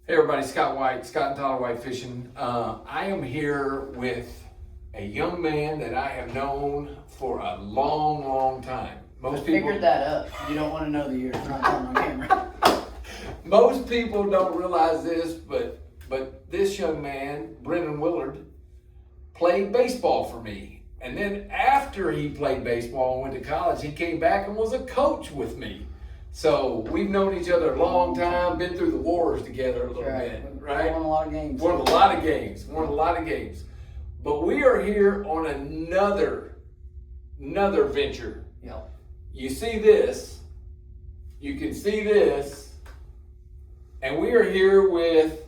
Hey everybody, Scott White, Scott and Tyler White Fishing. I am here with a young man that I have known for a long, long time. Most people figured that up. You don't want to know the year. It's not on camera. Most people don't realize this, but this young man, Brennon Willard, played baseball for me. And then after he played baseball and went to college, he came back and was a coach with me. So we've known each other a long time, been through the wars together a little bit, right? Won a lot of games. Won a lot of games. But we are here on another venture. Yeah. You see this, you can see this, and we are here with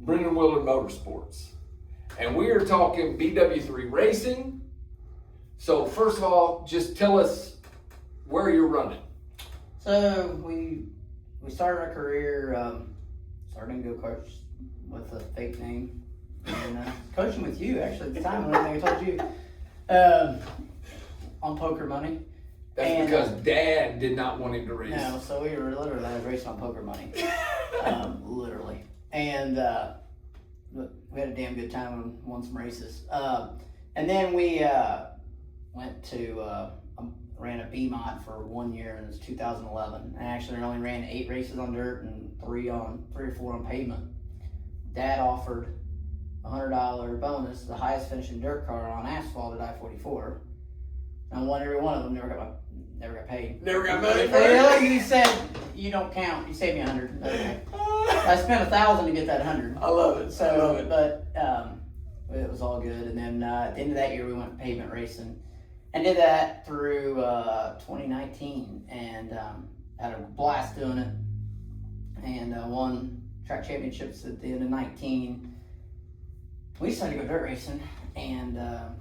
Brennon Willard Motorsports. And we are talking BW3 Racing. So first of all, just tell us where you're running. So we started our career starting go-karts with a fake name and coaching with you actually at the time. I don't think I told you on poker money. That's because Dad did not want him to race. No, so we were literally racing on poker money, literally, and we had a damn good time and won some races. And then we went to. Ran a B mod for 1 year, and it was 2011. I actually only ran 8 races on dirt and 3 or 4 on pavement. Dad offered $100 bonus, the highest finishing dirt car on asphalt at I-44. And I won every one of them. Never got paid. Never got money for it. He said, "You don't count. You saved me $100." Okay. I spent $1,000 to get that $100. I love it. So, I love it. But it was all good. And then at the end of that year, we went pavement racing. I did that through 2019 and had a blast doing it, and won track championships at the end of 19. We decided to go dirt racing, and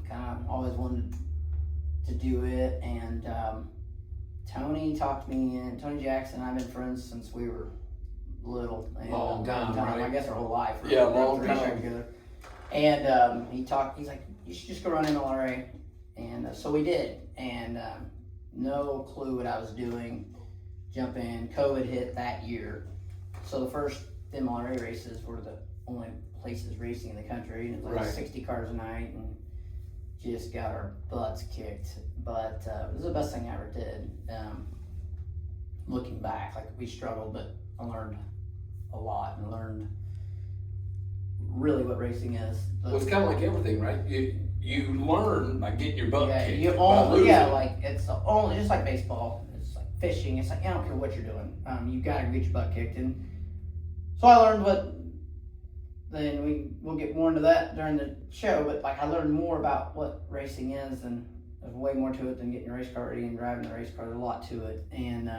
kind of always wanted to do it. And Tony talked me in. Tony Jackson and I've been friends since we were little. And, long time, right? I guess our whole life. Yeah, long time together. And he's like, "You should just go run MLRA." And so we did, and no clue what I was doing. Jump in, COVID hit that year. So the first MLRA races were the only places racing in the country, and it was like 60 cars a night, and just got our butts kicked. But it was the best thing I ever did. Looking back, like we struggled, but I learned a lot and learned really what racing is. Well, it's kind of like everything, right? You learn by getting your butt kicked. Like it's only just like baseball. It's like fishing. It's like I don't care what you're doing. You gotta get your butt kicked. And so I learned what. Then we'll get more into that during the show. But like I learned more about what racing is, and there's way more to it than getting your race car ready and driving the race car. There's a lot to it, and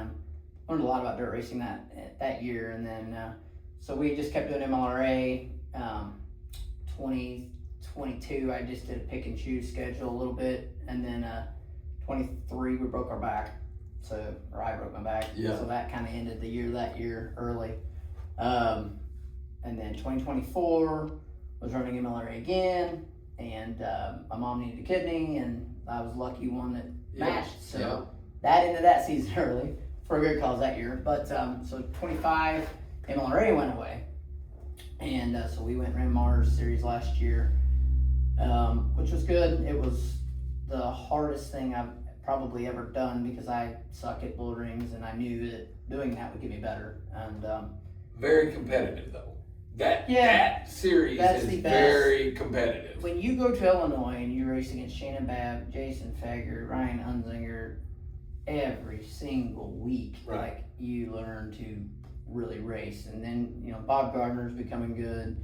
learned a lot about dirt racing that year. And then so we just kept doing MLRA. 2022, I just did a pick and choose schedule a little bit, and then 23 we broke our back, or I broke my back, so that kind of ended the year that year early. And then 2024 was running MLRA again, and my mom needed a kidney, and I was lucky one that matched, so that ended that season early for a good cause that year. But so 25 MLRA went away. And so we went and ran Mars Series last year, which was good. It was the hardest thing I've probably ever done because I suck at bull rings, and I knew that doing that would get me better. And very competitive though. That series is very competitive. When you go to Illinois and you're racing against Shannon Babb, Jason Fager, Ryan Hunzinger, every single week, like you learn to really race. And then Bob Gardner's becoming good,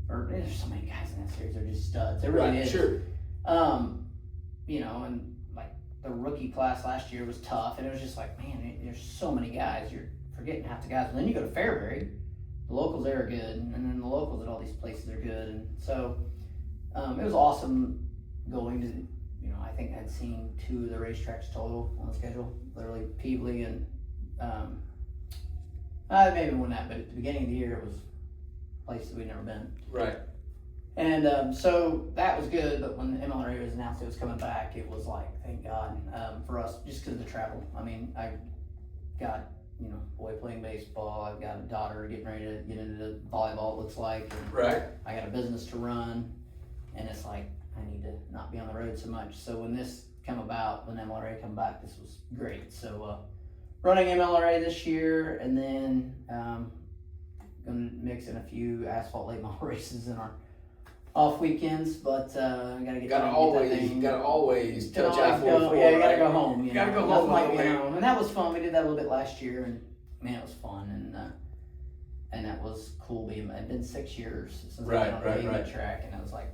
or there's so many guys in that series, they're just studs. It really is. Sure. And like the rookie class last year was tough, and it was just like, man, there's so many guys, you're forgetting half the guys. And then you go to Fairbury, the locals there are good, and then the locals at all these places are good. And so it was awesome going to, I think I'd seen 2 of the racetracks total on the schedule, literally Peebly and maybe more than that, but at the beginning of the year, it was places we'd never been. Right. And so that was good, but when the MLRA was announced it was coming back, it was like, thank God, for us, just because of the travel. I mean, I got boy playing baseball. I've got a daughter getting ready to get into volleyball, it looks like. And Right. I got a business to run, and it's like, I need to not be on the road so much. So when this came about, when MLRA come back, this was great. So running MLRA this year, and then gonna mix in a few asphalt late model races in our off weekends, but I gotta get Gotta always touch I-44. Yeah, you gotta go home. You gotta go Nothing home like a little being bit. home. And that was fun. We did that a little bit last year, and man, it was fun. And that was cool. It'd been 6 years since I've been on the AV track, and it was like,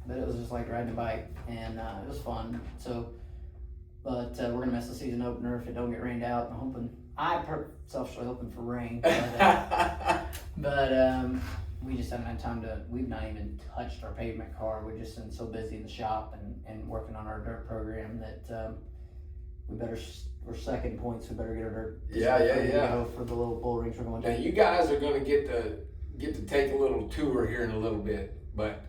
but it was just like riding a bike, and it was fun. So, but we're gonna miss the season opener if it don't get rained out. I'm hoping. Selfishly hoping for rain, but we just haven't had time to. We've not even touched our pavement car. We've just been so busy in the shop and working on our dirt program that we're second points. We better get our dirt. Yeah. For the little bull rings we're going Now to. you guys are going to get to take a little tour here in a little bit, but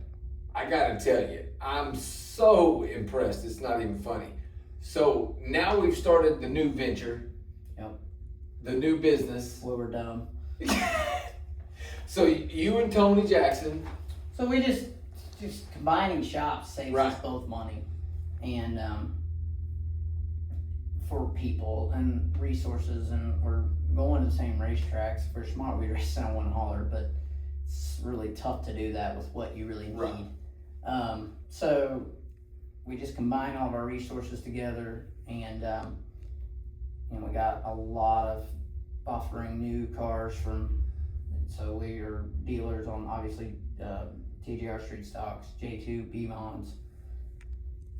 I got to tell you, I'm so impressed. It's not even funny. So now we've started the new venture. Yep. The new business. Well, we're dumb. So you and Tony Jackson. So we just combining shops saves us Right. both money, and for people and resources, and we're going to the same racetracks. For smart, we race on one hauler, but it's really tough to do that with what you really need. Right. So we just combine all of our resources together, and we got a lot of offering new cars from. So we are dealers on obviously TJR Street Stocks, J2, B-Mons.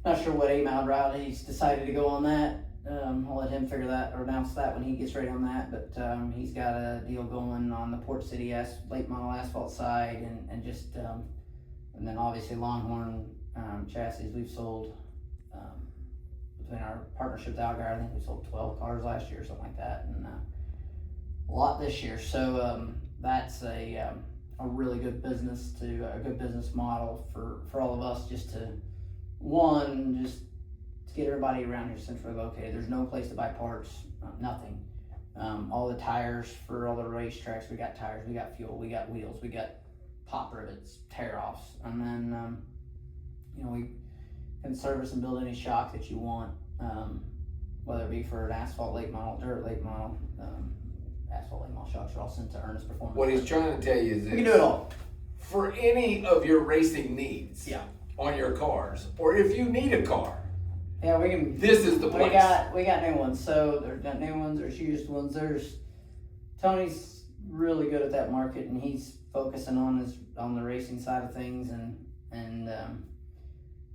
Not sure what 8-mile route he's decided to go on that. I'll let him figure that or announce that when he gets ready on that. But he's got a deal going on the Port City late model asphalt side, and just and then obviously Longhorn chassis we've sold between our partnership with Algar. I think we sold 12 cars last year or something like that, and a lot this year. So that's a really good business a good business model for all of us, just to get everybody around here centrally located. There's no place to buy parts, nothing. All the tires for all the racetracks, we got tires, we got fuel, we got wheels, we got pop rivets, tear offs, and then we can service and build any shock that you want, whether it be for an asphalt late model, dirt late model. Asphalt late model shocks are all sent to Ernest Performance. What he's trying to tell you is this. We can do it all. For any of your racing needs. Yeah. On your cars, or if you need a car. Yeah, we can. This is the place. We got new ones. So there's got new ones. There's used ones. Tony's really good at that market, and he's focusing on the racing side of things, and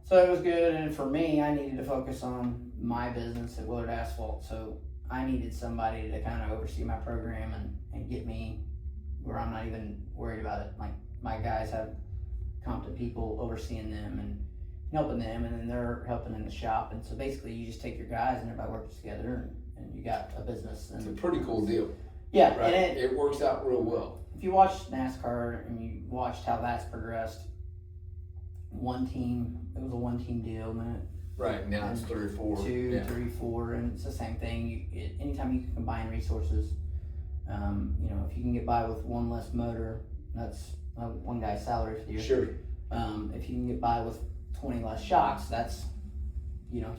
so it was good. And for me, I needed to focus on my business at Willard Asphalt. So I needed somebody to kind of oversee my program and get me where I'm not even worried about it. Like, my guys have competent people overseeing them and helping them, and then they're helping in the shop. And so basically you just take your guys and everybody works together, and you got a business. And it's a pretty cool deal. Yeah, right? And it works out real well. If you watch NASCAR and you watched how that's progressed, it was a one team deal, and then right, now it's 3 or 4. 2, 3, 4, and it's the same thing. Anytime you can combine resources, if you can get by with one less motor, that's one guy's salary for the year. Sure. If you can get by with 20 less shocks, that's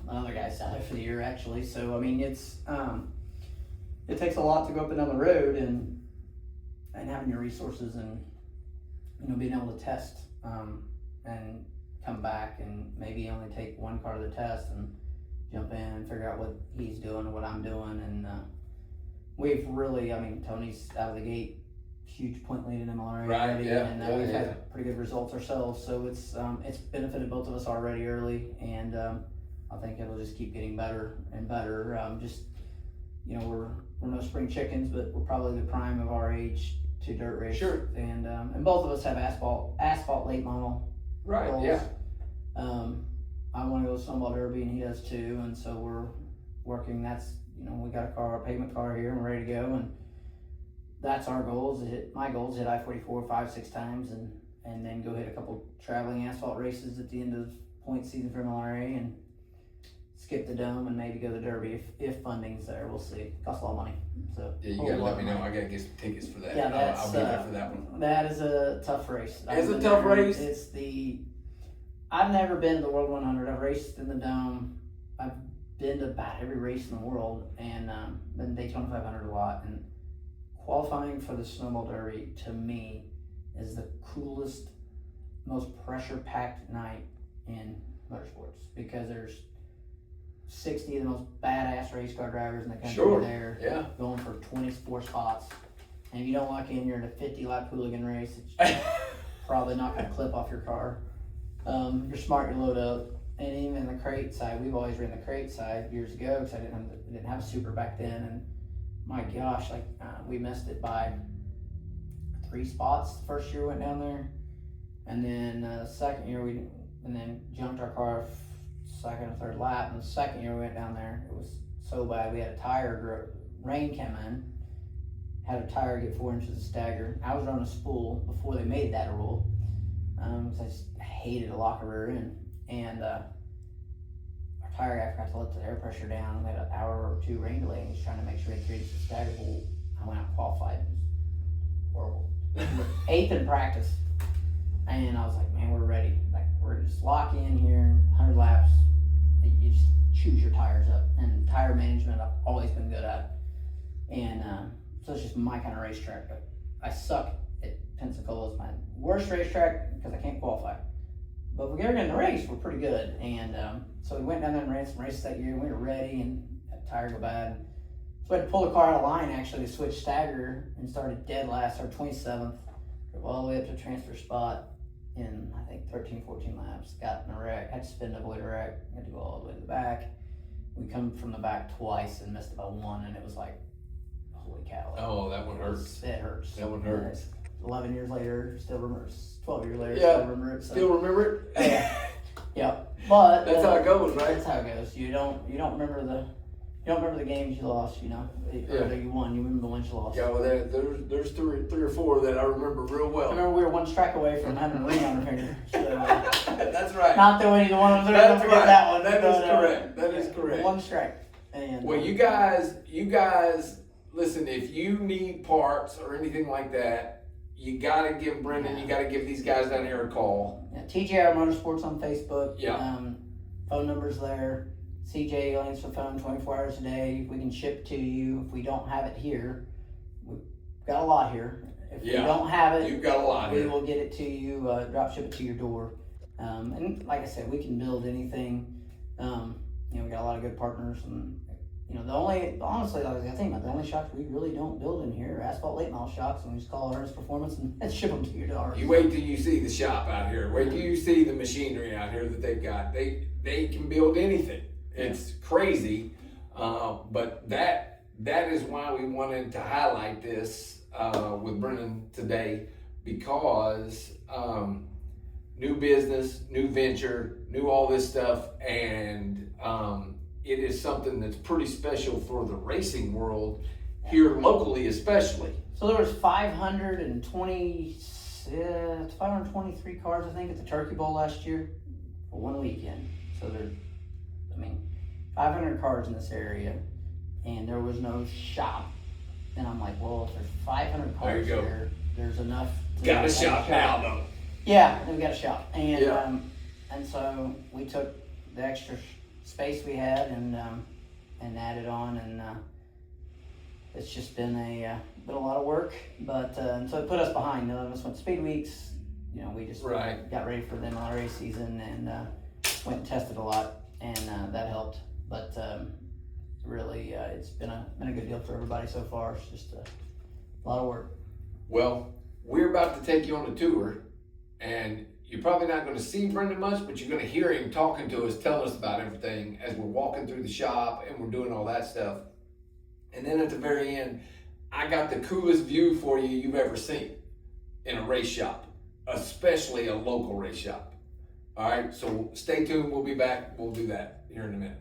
another guy's salary for the year, actually. So I mean, it's it takes a lot to go up and down the road, and having your resources, and being able to test and come back and maybe only take one car to the test and jump in and figure out what he's doing and what I'm doing. And we've really, Tony's out of the gate, huge point lead in MLRA right, already, yeah, and we've had pretty good results ourselves. So it's benefited both of us already early, and I think it'll just keep getting better and better. We're no spring chickens, but we're probably the prime of our age to dirt race. Sure. And both of us have asphalt late model. Right. goals. Yeah. I want to go to Snowball Derby, and he does too. And so we're working. That's we got a pavement car here, and we're ready to go. And that's our goal. My goal is to hit I-44 5, 6 times, and then go hit a couple traveling asphalt races at the end of point season for MLRA. And skip the Dome and maybe go to the Derby if funding's there. We'll see. Costs a lot of money. So Yeah, you gotta let me know. I gotta get some tickets for that. Yeah, I'll be there for that one. That is a tough race. It's a tough race. I've never been to the World 100. I've raced in the Dome. I've been to about every race in the world, and been Daytona 500 a lot. And qualifying for the Snowball Derby to me is the coolest, most pressure-packed night in motorsports, because there's 60 of the most badass race car drivers in the country there, going for 24 spots. And if you don't lock in, you're in a 50-lap hooligan race. It's probably not going to clip off your car. You're smart, you load up. And even the crate side, we've always ran the crate side years ago, because I didn't have a super back then. And my gosh, we missed it by 3 spots the first year we went down there. And then the second year and then jumped our car second or third lap. And the second year we went down there, it was so bad. We had a tire, rain came in, had a tire get 4 inches of stagger. I was running a spool before they made that a rule. So I just hated to lock a rear end. And our tire guy forgot to let the air pressure down. We had an hour or 2 rain delay, and he's trying to make sure we had 3 inches of stagger. Well, I went out and qualified. It was horrible. 8th in practice. And I was like, man, we're ready. We're just lock in here, 100 laps. You just choose your tires up. And tire management I've always been good at. And so it's just my kind of racetrack. But I suck at Pensacola. It's my worst racetrack because I can't qualify. But if we ever get in the race, we're pretty good. And so we went down there and ran some races that year, and we were ready, and had a tire go bad. So we had to pull the car out of line, actually, to switch stagger, and started dead last, or 27th. Drove all the way up to transfer spot in, I think, 13, 14 laps. Got in a wreck. Had to spin to avoid a wreck. Had to go all the way to the back. We come from the back twice and missed about 1, and it was like, holy cow. Oh, that one hurts. It hurts. That one hurts. 11 years later, still remember. 12 years later, Yeah. still remember it. So. Still remember it? Yeah, but that's how it goes, right? That's how it goes. You don't remember the games you lost, you know, or that you won. You remember the ones you lost. Yeah, well, there's three or four that I remember real well. I remember we were 1 strike away from having a ring on our finger. So, that's right. Not that any one of them. That's right. That one. That is correct. That is correct. 1 strike. And well, you guys, listen. If you need parts or anything like that, you gotta give Brendan. You gotta give these guys down here a call. Yeah, TJR Motorsports on Facebook. Yeah. Phone number's there. CJ will answer the phone 24 hours a day. We can ship to you. If we don't have it here, we've got a lot here. If we don't have it, you've got a lot we here. will get it to you, drop ship it to your door. And like I said, we can build anything. We got a lot of good partners, and honestly, like I think about the only shocks we really don't build in here are asphalt late model shocks, and we just call Ernest Performance and ship them to your door. You wait till you see the shop out here. Wait till you see the machinery out here that they've got. They can build anything. It's crazy, but that is why we wanted to highlight this with Brennan today, because new business, new venture, new all this stuff, and it is something that's pretty special for the racing world here locally, especially. So there was 523 cars, I think, at the Turkey Bowl last year for 1 weekend. So 500 cars in this area, and there was no shop. And I'm like, well, if there's 500 cars here, there's enough. Got a shop now, though. Yeah, we got a shop, and so we took the extra space we had and added on, and it's just been a lot of work, but so it put us behind. None of us went to speed weeks. We just got ready for the NRA season and went and tested a lot, and that helped. But really, it's been a good deal for everybody so far. It's just a lot of work. Well, we're about to take you on a tour, and you're probably not going to see Brendan much, but you're going to hear him talking to us, telling us about everything as we're walking through the shop and we're doing all that stuff. And then at the very end, I got the coolest view for you've ever seen in a race shop, especially a local race shop. All right, so stay tuned. We'll be back. We'll do that here in a minute.